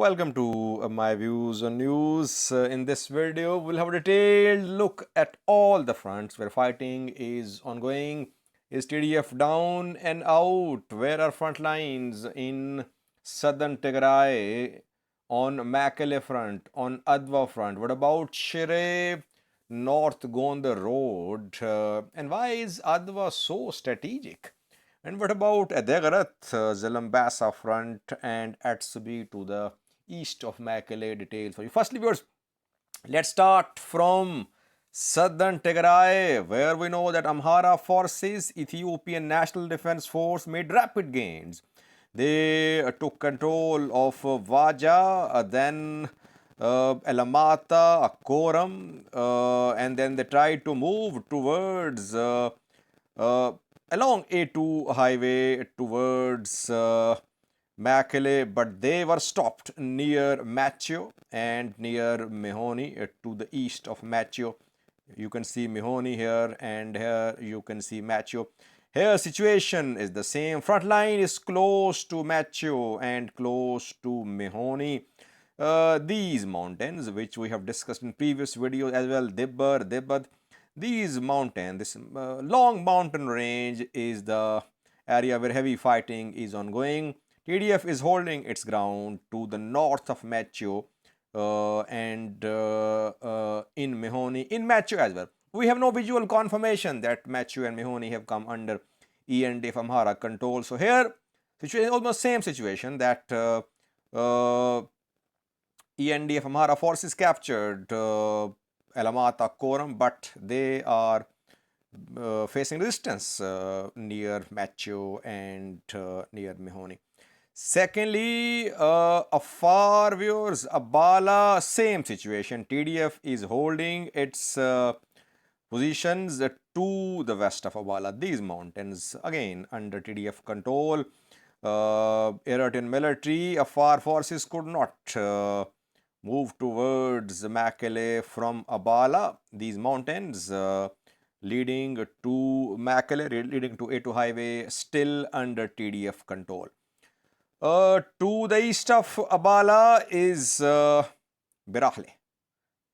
Welcome to my views on news. In this video, we'll have a detailed look at all the fronts where fighting is ongoing. Is TDF down and out? Where are front lines in southern Tigray, on Mekelle front, on Adwa front? What about Shire, North Gondar Road? And why is Adwa so strategic? And what about Adegarath, Zalambasa front, and Atsubi to the east of Mekelle? Details for you. Firstly, viewers, let's start from southern Tigray, where we know that Amhara forces, Ethiopian National Defense Force, made rapid gains. They took control of Vaja, then Elamata, Koram, and then they tried to move towards uh, along A2 highway towards Mekelle, but they were stopped near Macho and near Mehoni to the east of Macho. You can see Mehoni here, and here you can see Macho. Here situation is the same. Front line is close to Macho and close to Mehoni. These mountains, which we have discussed in previous videos as well, Dibbar, these mountains, this long mountain range is the area where heavy fighting is ongoing. TDF is holding its ground to the north of Macho and in Mehoni, in Macho as well. We have no visual confirmation that Macho and Mehoni have come under ENDF Amhara control. So here, situation almost same situation that ENDF Amhara forces captured Elamata Koram, but they are facing resistance near Macho and near Mehoni. Secondly, Afar, viewers, Abala, same situation. TDF is holding its positions to the west of Abala. These mountains, again, under TDF control. Eritrean military, Afar forces could not move towards Mekelle from Abala. These mountains leading to Mekelle, leading to A2 highway, still under TDF control. To the east of Abala is Birahle.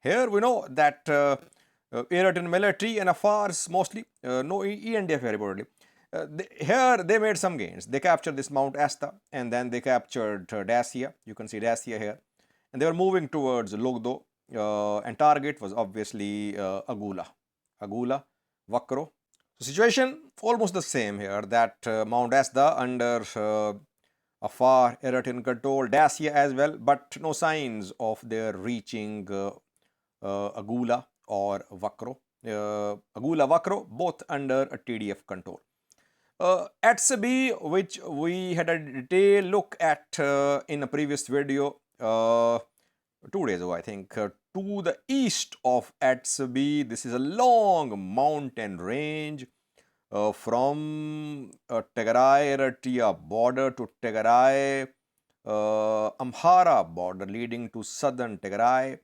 Here we know that Eritrean military and Afars mostly, no ENDF very broadly. Here they made some gains. They captured this Mount Asta and then they captured Dacia. You can see Dacia here. And they were moving towards Logdo, and target was obviously Agula, Vakro. So situation almost the same here, that Mount Asta under Afar, Eritrean control, Dacia as well, but no signs of their reaching Agula or Vakro. Agula, Vakro, both under a TDF control. Atsubi, which we had a detailed look at in a previous video 2 days ago, I think, to the east of Atsubi. This is a long mountain range from Tigray Eritrea border to Tigray Amhara border, leading to southern Tigray.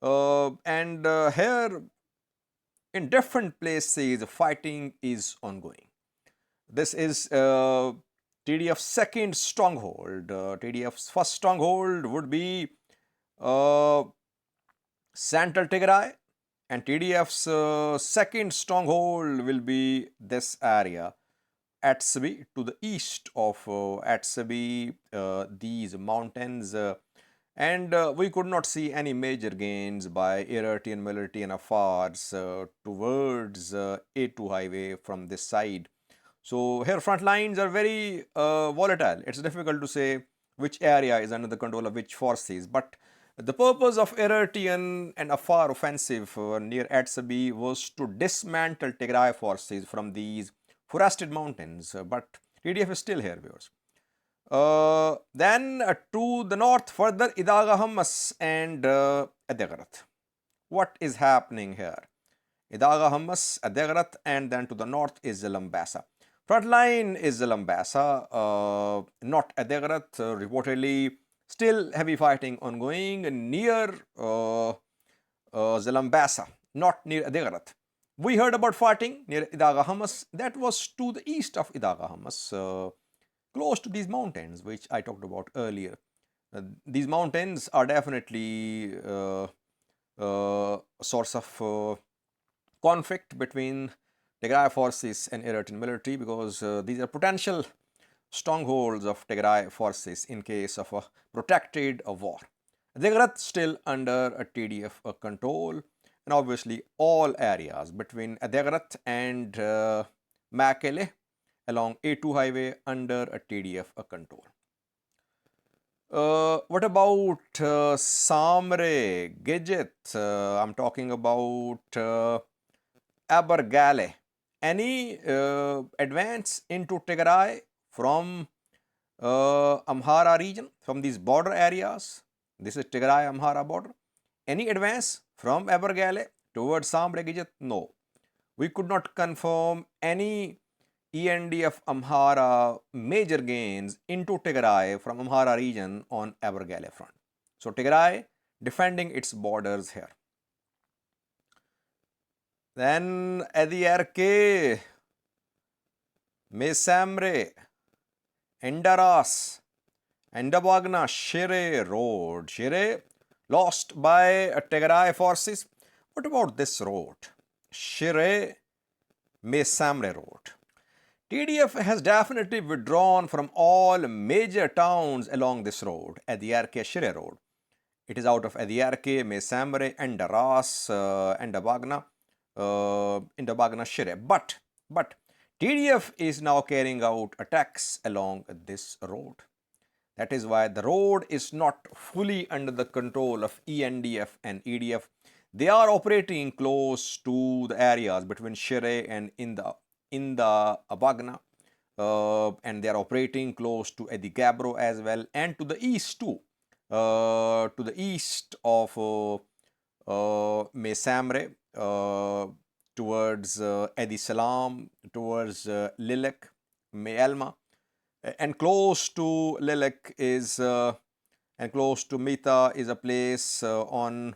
And here in different places fighting is ongoing. This is TDF's second stronghold. TDF's first stronghold would be Central Tigray, and TDF's second stronghold will be this area, Atsubi, to the east of Atsubi, these mountains. And we could not see any major gains by Eritrean military and Afars towards A2 highway from this side. So here front lines are very volatile. It's difficult to say which area is under the control of which forces. But the purpose of Eritrean and Afar offensive near Atsubi was to dismantle Tigray forces from these forested mountains. But TDF is still here, viewers. Then to the north further, Idaga Hammas and Adegarath. What is happening here? Idaga Hammas, Adegarath, and then to the north is Zalambasa. Front line is Zalambasa, not Adegarath. Reportedly, still heavy fighting ongoing near Zalambasa, not near Adegarath. We heard about fighting near Idaga Hammas. That was to the east of Idaga Hammas, close to these mountains, which I talked about earlier. These mountains are definitely a source of conflict between Tigray forces and Eritrean military, because these are potential strongholds of Tigray forces in case of a protracted war. Tigray still under a TDF control, and obviously all areas between Tigray and Mekelle along A2 highway under a TDF control. What about Samre, Gidget? I'm talking about Abergale. Any advance into Tigray from Amhara region, from these border areas? This is Tigray Amhara border. Any advance from Abergale towards Samre, Gidget? No. We could not confirm any ENDF Amhara major gains into Tigray from Amhara region on Abergale front. So Tigray defending its borders here. Then Adiyarke, Mesamre, Endaras, Endabagna, Shire road. Shire lost by Tigray forces. What about this road? Shire Mesamre road. TDF has definitely withdrawn from all major towns along this road, Adiyarke Shire road. It is out of Adiyarke, Mesamre, Endaras, Endabagna, Endabagna Shire. But TDF is now carrying out attacks along this road. That is why the road is not fully under the control of ENDF and EDF. They are operating close to the areas between Shire and in the Abagna, and they are operating close to Edi Gabro as well, and to the east too, to the east of Mesamre, towards Edi Salam, towards Lilek, Meelma, and close to Lilek is and close to Mita is a place on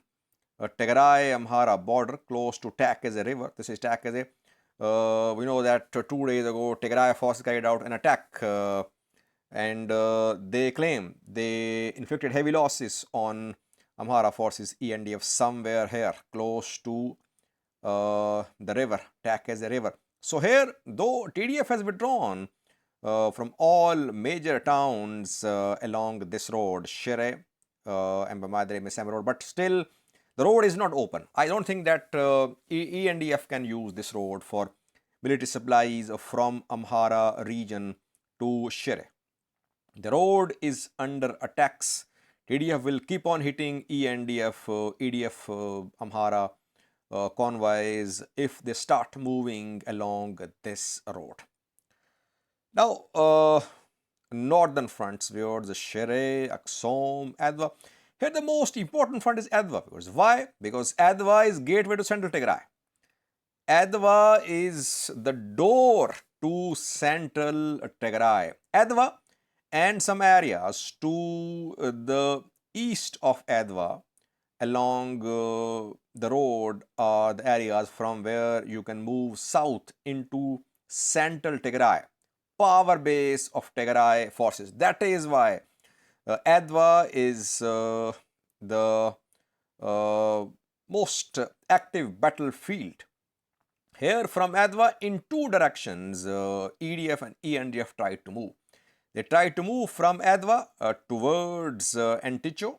Tigray Amhara border, close to Takeze river. This is Takeze. We know that 2 days ago Tigray forces carried out an attack, and they claim they inflicted heavy losses on Amhara forces ENDF somewhere here close to the river, Takeze river. So here, though TDF has withdrawn from all major towns along this road, Shire, Embamadre, Mesam road, but still the road is not open. I don't think that ENDF can use this road for military supplies from Amhara region to Shire. The road is under attacks. TDF will keep on hitting ENDF, EDF, Amhara convoys if they start moving along this road. Now, northern fronts, viewers, Shire, Aksom, Adwa. Here the most important front is Adwa, viewers. Why? Because Adwa is gateway to central Tigray. Adwa is the door to central Tigray. Adwa and some areas to the east of Adwa along the road are the areas from where you can move south into central Tigray, power base of Tigray forces. That is why Adwa is the most active battlefield. Here from Adwa in two directions EDF and ENDF tried to move. They tried to move from Adwa towards Anticho,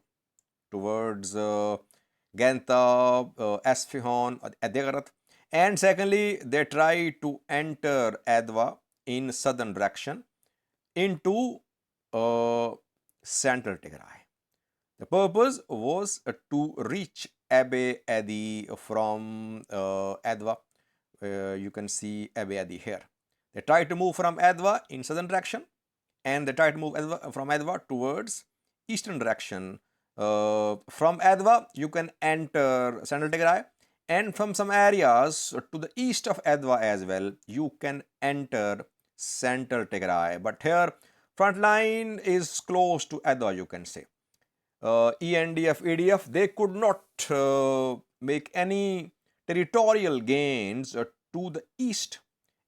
towards Ganta, Asfihon, Adegarat, and secondly they tried to enter Adwa in southern direction into central Tigray. The purpose was to reach Abe Adi from Adwa. You can see Abe Adi here. They tried to move from Adwa in southern direction, and they tried to move from Adwa towards eastern direction. From Adwa, you can enter central Tigray, and from some areas to the east of Adwa as well, you can enter central Tigray. But here, front line is close to Adwa, you can say. ENDF, EDF, they could not make any territorial gains to the east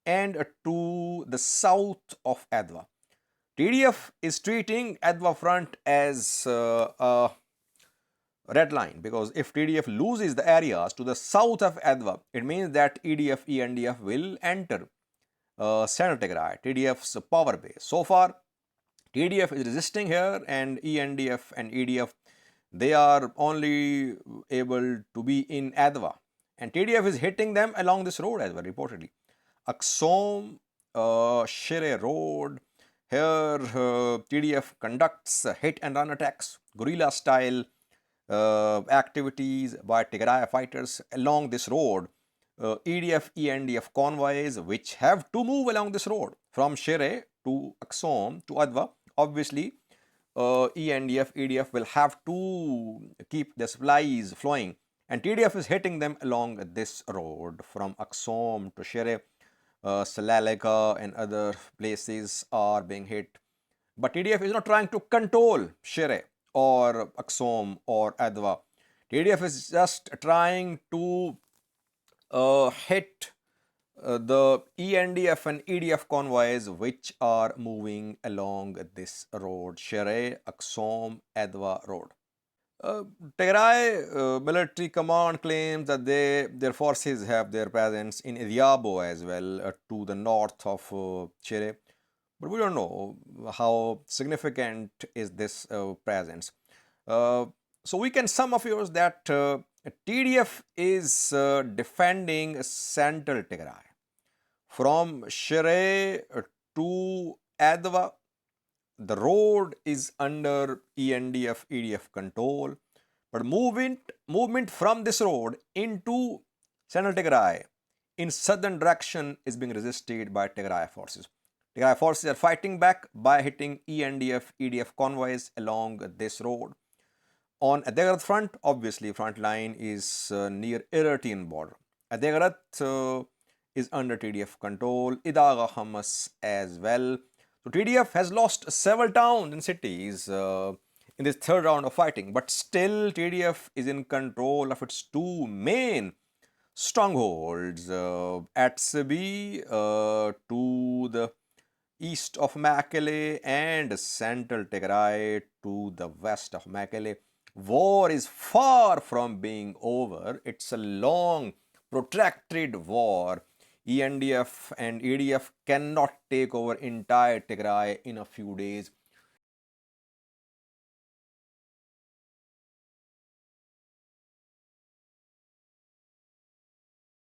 and to the south of Adwa. TDF is treating Adwa front as a red line, because if TDF loses the areas to the south of Adwa, it means that EDF, ENDF will enter Central Tigray, TDF's power base. So far, TDF is resisting here, and ENDF and EDF, they are only able to be in Adwa, and TDF is hitting them along this road as well, reportedly. Aksom, Shire Road. Here, TDF conducts hit and run attacks, guerrilla style activities by Tigray fighters along this road. EDF, ENDF convoys which have to move along this road from Shire to Aksom to Adwa. Obviously, ENDF, EDF will have to keep the supplies flowing, and TDF is hitting them along this road from Aksom to Shire. Salaleka and other places are being hit. But TDF is not trying to control Shire or Aksom or Adwa. TDF is just trying to hit the ENDF and EDF convoys which are moving along this road, Shire, Aksom, Adwa road. Tigray military command claims that their forces have their presence in Ethiopia as well, to the north of Shire. But we don't know how significant is this presence. So we can sum up here that TDF is defending central Tigray from Shire to Adwa. The road is under ENDF, EDF control, but movement from this road into central Tigray in southern direction is being resisted by Tigray forces. Tigray forces are fighting back by hitting ENDF, EDF convoys along this road. On Adegrat front, obviously front line is near Eritrean border. Adegrat is under TDF control, Idaga Hamas as well. So TDF has lost several towns and cities in this third round of fighting, but still TDF is in control of its two main strongholds, at Sibi to the east of Mekelle and central Tigray to the west of Mekelle. War is far from being over. It's a long, protracted war. ENDF and EDF cannot take over entire Tigray in a few days.